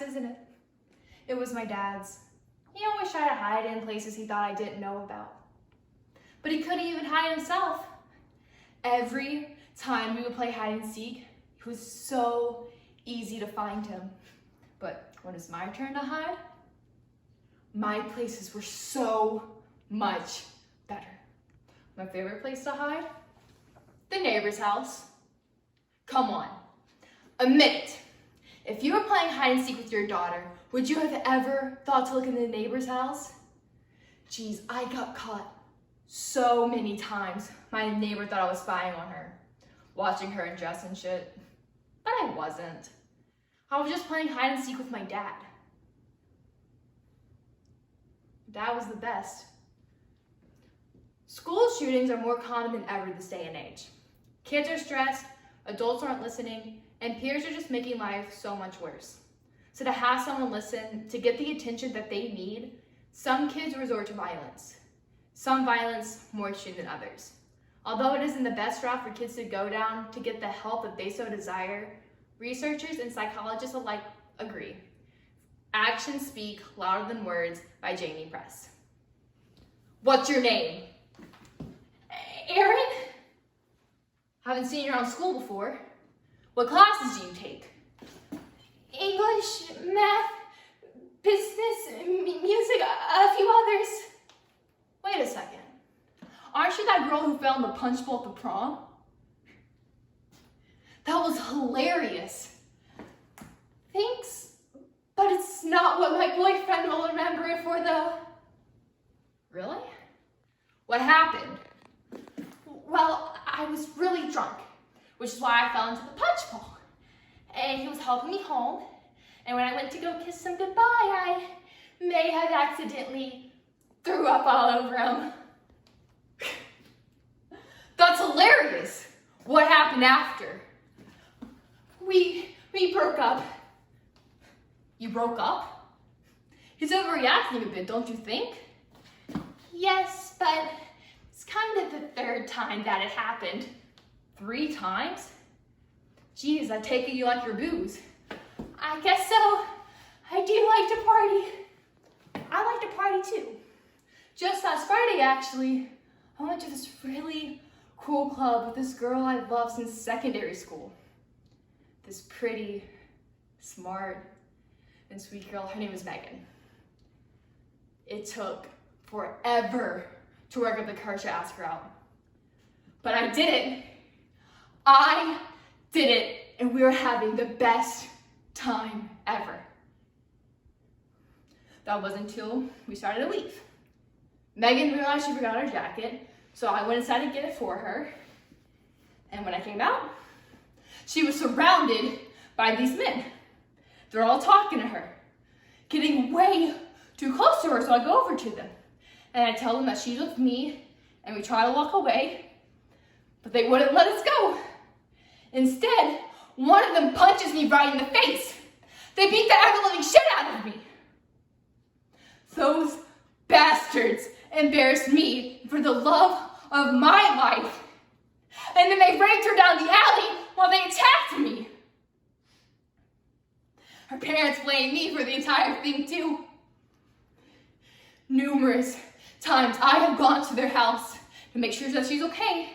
isn't it? It was my dad's. He always tried to hide in places he thought I didn't know about. But he couldn't even hide himself. Every time we would play hide and seek, it was so easy to find him. But when it's my turn to hide, my places were so much better. My favorite place to hide? The neighbor's house. Come on, admit it. If you were playing hide and seek with your daughter, would you have ever thought to look in the neighbor's house? Geez, I got caught so many times. My neighbor thought I was spying on her, watching her undress and shit. But I wasn't. I was just playing hide and seek with my dad. Dad was the best. School shootings are more common than ever this day and age. Kids are stressed, adults aren't listening, and peers are just making life so much worse. So to have someone listen, to get the attention that they need, some kids resort to violence. Some violence more extreme than others. Although it isn't the best route for kids to go down to get the help that they so desire, researchers and psychologists alike agree. Actions speak louder than words by Jamie Press. What's your name? Aaron? Haven't seen you around school before. What classes do you take? English, math, business, music, a few others. Wait a second. Aren't you that girl who fell in the punch bowl at the prom? That was hilarious. Thanks, but it's not what my boyfriend will remember it for though. Really? What happened? Well, I was really drunk, which is why I fell into the punch bowl. And he was helping me home, and when I went to go kiss him goodbye, I may have accidentally threw up all over him. That's hilarious. What happened after? We broke up. You broke up? He's overreacting a bit, don't you think? Yes, but it's kind of the third time that it happened. 3 times? Geez, I take it you like your booze. I guess so. I do like to party. I like to party too. Just last Friday, actually, I went to this really cool club with this girl I've loved since secondary school. This pretty, smart, and sweet girl, her name is Megan. It took forever to work up the courage to ask her out. But I did it. I did it, and we were having the best time ever. That wasn't until we started to leave. Megan realized she forgot her jacket, so I went inside to get it for her. And when I came out, she was surrounded by these men. They're all talking to her, getting way too close to her, so I go over to them. And I tell them that she's with me, and we try to walk away, but they wouldn't let us go. Instead, one of them punches me right in the face. They beat the ever-living shit out of me. Those bastards embarrassed me for the love of my life. And then they raked her down the alley while they attacked me. Her parents blamed me for the entire thing too. Numerous times I have gone to their house to make sure that she's okay.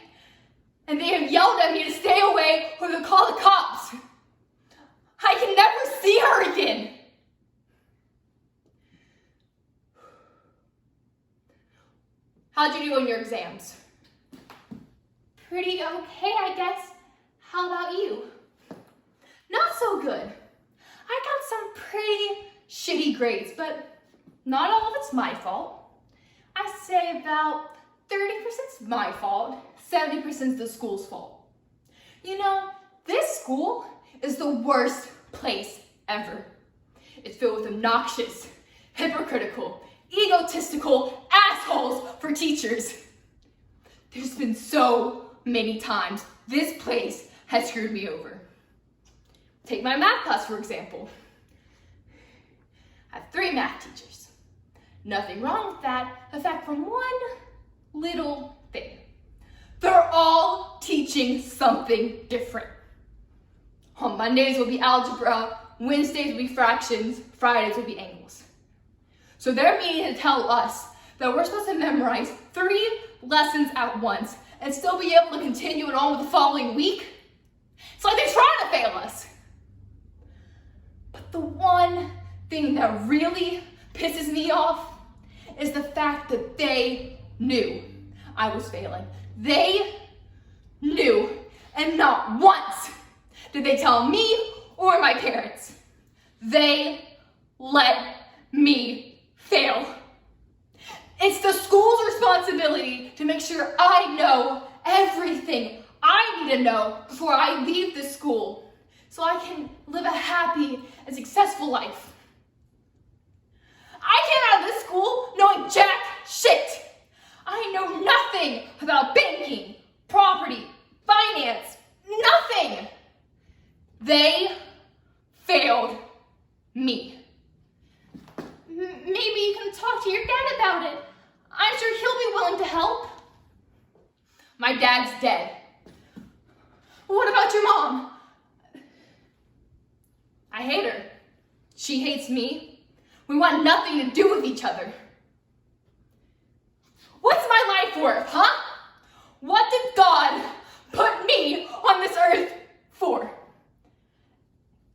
And they have yelled at me to stay away or to call the cops. I can never see her again. How'd you do on your exams? Pretty okay, I guess. How about you? Not so good. I got some pretty shitty grades, but not all of it's my fault. I say about 30% is my fault, 70% is the school's fault. You know, this school is the worst place ever. It's filled with obnoxious, hypocritical, egotistical assholes for teachers. There's been so many times this place has screwed me over. Take my math class, for example. I have 3 math teachers. Nothing wrong with that, aside from one little thing. They're all teaching something different. On Mondays will be algebra, Wednesdays would be fractions, Fridays would be angles. So they're meaning to tell us that we're supposed to memorize 3 lessons at once and still be able to continue it on with the following week. It's like they're trying to fail us. But the one thing that really pisses me off is the fact that they knew I was failing. They knew, and not once did they tell me or my parents. They let me fail. It's the school's responsibility to make sure I know everything I need to know before I leave this school so I can live a happy and successful life. I came out of this school knowing jack shit. I know nothing about banking, property, finance, nothing. They failed me. Maybe you can talk to your dad about it. I'm sure he'll be willing to help. My dad's dead. What about your mom? I hate her. She hates me. We want nothing to do with each other. What's my life worth, huh? What did God put me on this earth for?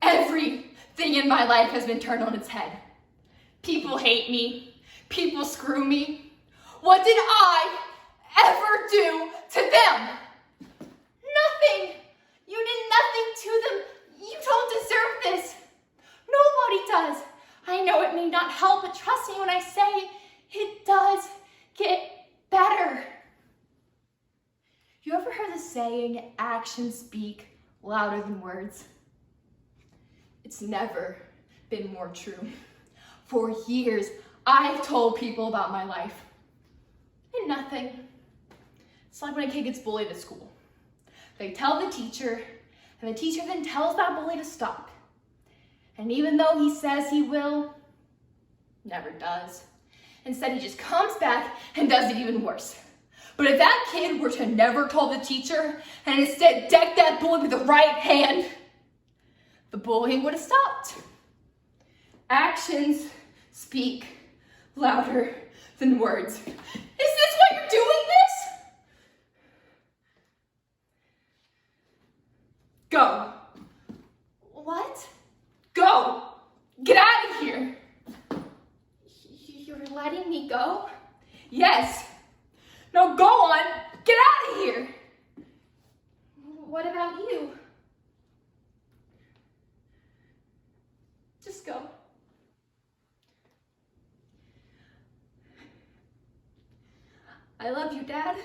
Everything in my life has been turned on its head. People hate me. People screw me. What did I ever do to them? Nothing. You did nothing to them. You don't deserve this. Nobody does. I know it may not help, but trust me when I say it does get better. You ever heard the saying, actions speak louder than words? It's never been more true. For years, I've told people about my life. And nothing. It's like when a kid gets bullied at school. They tell the teacher, and the teacher then tells that bully to stop. And even though he says he will, never does. Instead, he just comes back and does it even worse. But if that kid were to never call the teacher and instead deck that bully with the right hand, the bullying would have stopped. Actions speak louder than words. Is this why you're doing this? Go. What? Go. Get out of here. You're letting me go? Yes. Now go on. Get out of here. What about you? Just go. I love you, Dad.